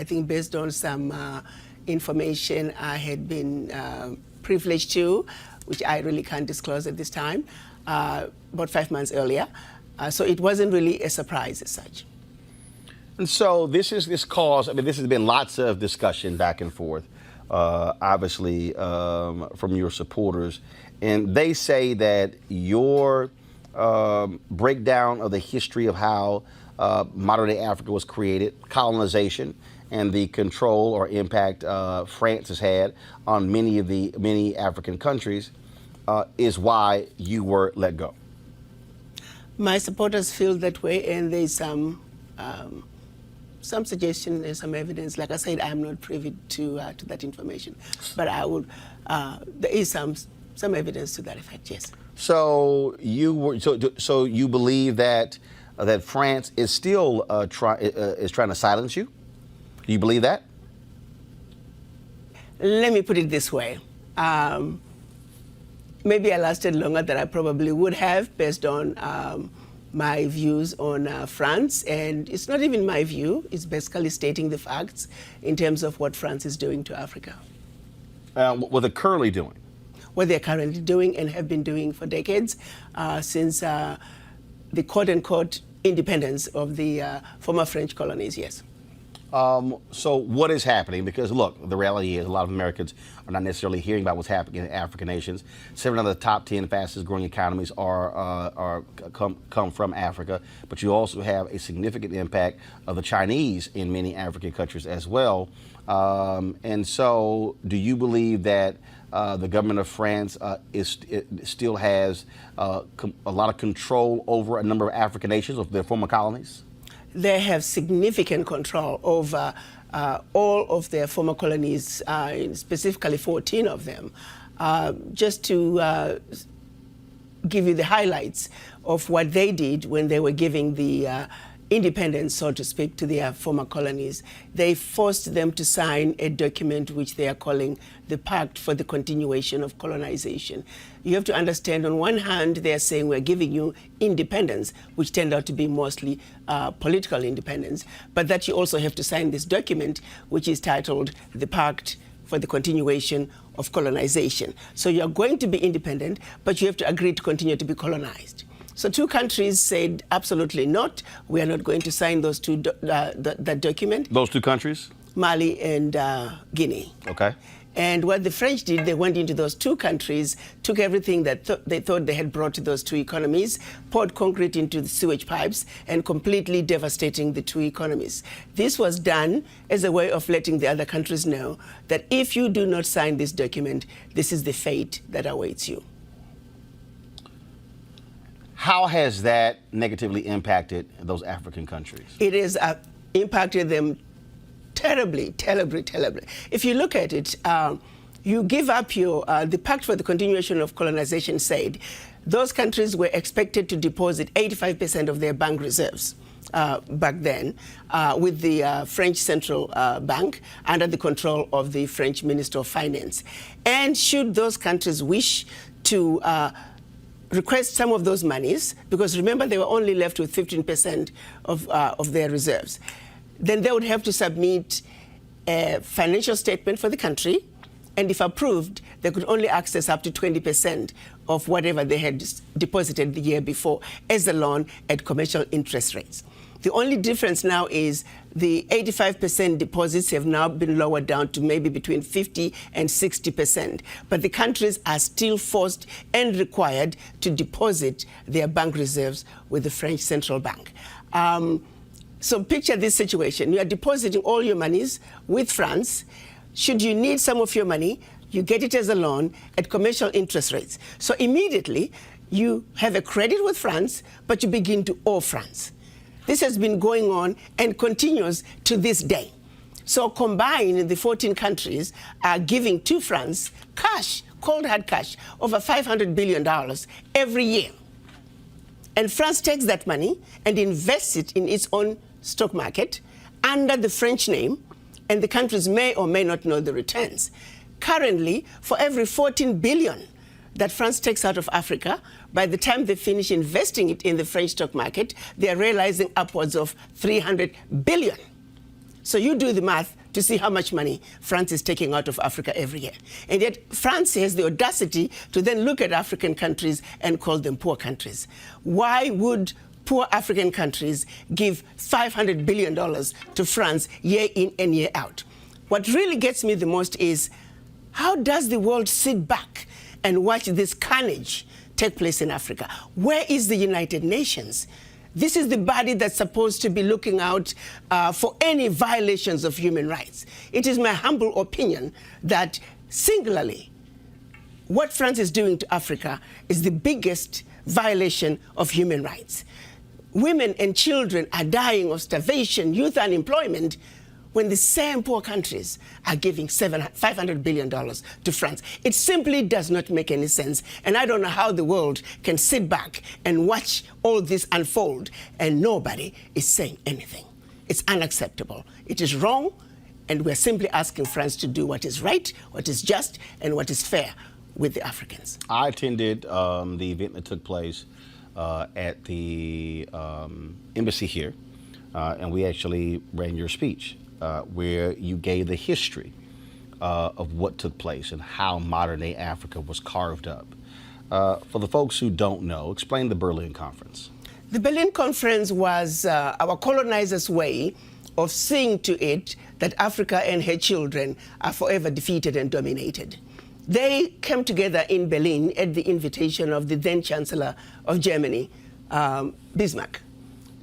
I think based on some information I had been privileged to, which I really can't disclose at this time, about 5 months earlier. So it wasn't really a surprise as such. And so this cause, I mean, this has been lots of discussion back and forth, obviously, from your supporters. And they say that your breakdown of the history of how modern-day Africa was created, colonization, and the control or impact France has had on many African countries is why you were let go. My supporters feel that way, and there's some suggestion and some evidence. Like I said, I'm not privy to that information, but I would. There is some evidence to that effect. Yes. So you believe that France is still trying to silence you? Do you believe that? Let me put it this way. Maybe I lasted longer than I probably would have based on my views on France. And it's not even my view. It's basically stating the facts in terms of what France is doing to Africa. What they're currently doing? What they're currently doing and have been doing for decades since the quote-unquote independence of the former French colonies, yes. So what is happening? Because look, the reality is a lot of Americans are not necessarily hearing about what's happening in African nations. 7 of the top 10 fastest growing economies come from Africa, but you also have a significant impact of the Chinese in many African countries as well. And so do you believe that the government of France still has a lot of control over a number of African nations, of their former colonies? They have significant control over all of their former colonies, specifically 14 of them. Just to give you the highlights of what they did when they were giving the independence, so to speak, to their former colonies, they forced them to sign a document which they are calling the Pact for the Continuation of Colonization. You have to understand, on one hand, they're saying we're giving you independence, which turned out to be mostly political independence, but that you also have to sign this document, which is titled the Pact for the Continuation of Colonization. So you're going to be independent, but you have to agree to continue to be colonized. So 2 countries said absolutely not. We are not going to sign those that document. Those 2 countries? Mali and Guinea. Okay. And what the French did, they went into those 2 countries, took everything that they thought they had brought to those 2 economies, poured concrete into the sewage pipes, and completely devastating the 2 economies. This was done as a way of letting the other countries know that if you do not sign this document, this is the fate that awaits you. How has that negatively impacted those African countries? It has impacted them terribly, terribly, terribly. If you look at it, you give up your, the Pact for the Continuation of Colonization said those countries were expected to deposit 85% of their bank reserves back then with the French Central Bank under the control of the French Minister of Finance. And should those countries wish to request some of those monies, because remember they were only left with 15% of their reserves, then they would have to submit a financial statement for the country, and if approved, they could only access up to 20% of whatever they had deposited the year before as a loan at commercial interest rates. The only difference now is the 85% deposits have now been lowered down to maybe between 50 and 60%. But the countries are still forced and required to deposit their bank reserves with the French Central Bank. So picture this situation. You are depositing all your monies with France. Should you need some of your money, you get it as a loan at commercial interest rates. So immediately, you have a credit with France, but you begin to owe France. This has been going on and continues to this day. So combined, the 14 countries are giving to France cash, cold hard cash, over $500 billion every year. And France takes that money and invests it in its own stock market under the French name, and the countries may or may not know the returns. Currently, for every 14 billion that France takes out of Africa, by the time they finish investing it in the French stock market, they are realizing upwards of 300 billion. So you do the math to see how much money France is taking out of Africa every year. And yet France has the audacity to then look at African countries and call them poor countries. Why would poor African countries give $500 billion to France year in and year out? What really gets me the most is, how does the world sit back and watch this carnage take place in Africa? Where is the United Nations? This is the body that's supposed to be looking out for any violations of human rights. It is my humble opinion that singularly, what France is doing to Africa is the biggest violation of human rights. Women and children are dying of starvation, youth unemployment, when the same poor countries are giving $500 billion to France. It simply does not make any sense. And I don't know how the world can sit back and watch all this unfold and nobody is saying anything. It's unacceptable. It is wrong, and we're simply asking France to do what is right, what is just, and what is fair with the Africans. I attended the event that took place at the embassy here, and we actually ran your speech. Where you gave the history of what took place and how modern-day Africa was carved up. For the folks who don't know, explain the Berlin Conference. The Berlin Conference was our colonizers' way of seeing to it that Africa and her children are forever defeated and dominated. They came together in Berlin at the invitation of the then Chancellor of Germany, Bismarck,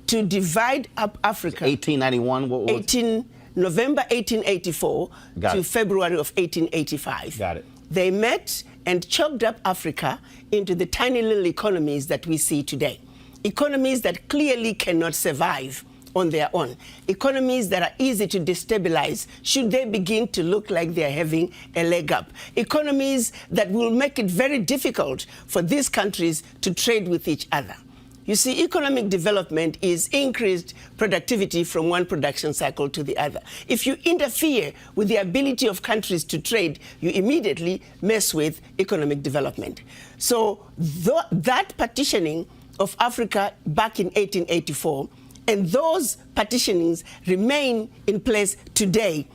to divide up Africa. 1891? November 1884 to February of 1885. Got it. They met and chopped up Africa into the tiny little economies that we see today. Economies that clearly cannot survive on their own. Economies that are easy to destabilize should they begin to look like they're having a leg up. Economies that will make it very difficult for these countries to trade with each other. You see, economic development is increased productivity from one production cycle to the other. If you interfere with the ability of countries to trade, you immediately mess with economic development. So that partitioning of Africa back in 1884, and those partitionings remain in place today,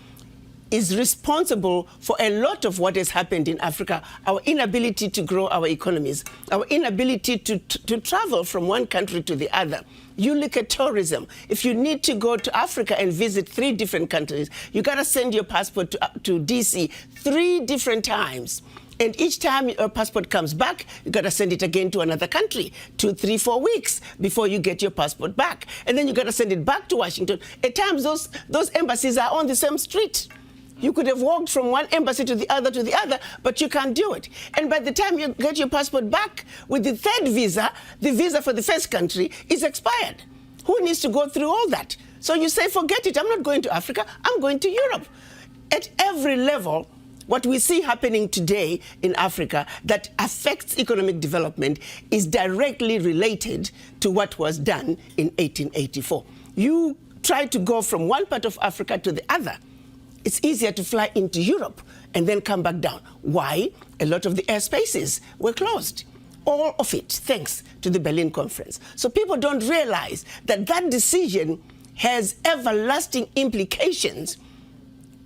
is responsible for a lot of what has happened in Africa. Our inability to grow our economies, our inability to travel from one country to the other. You look at tourism. If you need to go to Africa and visit 3 different countries, you got to send your passport to DC 3 different times. And each time your passport comes back, you got to send it again to another country, 2, 3, 4 weeks before you get your passport back. And then you got to send it back to Washington. At times, those embassies are on the same street. You could have walked from one embassy to the other, but you can't do it. And by the time you get your passport back with the 3rd visa, the visa for the first country is expired. Who needs to go through all that? So you say, forget it, I'm not going to Africa, I'm going to Europe. At every level, what we see happening today in Africa that affects economic development is directly related to what was done in 1884. You try to go from one part of Africa to the other. It's easier to fly into Europe and then come back down. Why? A lot of the airspaces were closed. All of it, thanks to the Berlin Conference. So people don't realize that that decision has everlasting implications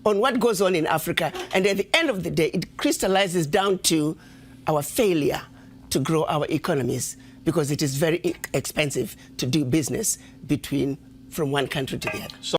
on what goes on in Africa. And at the end of the day, it crystallizes down to our failure to grow our economies, because it is very expensive to do business from one country to the other.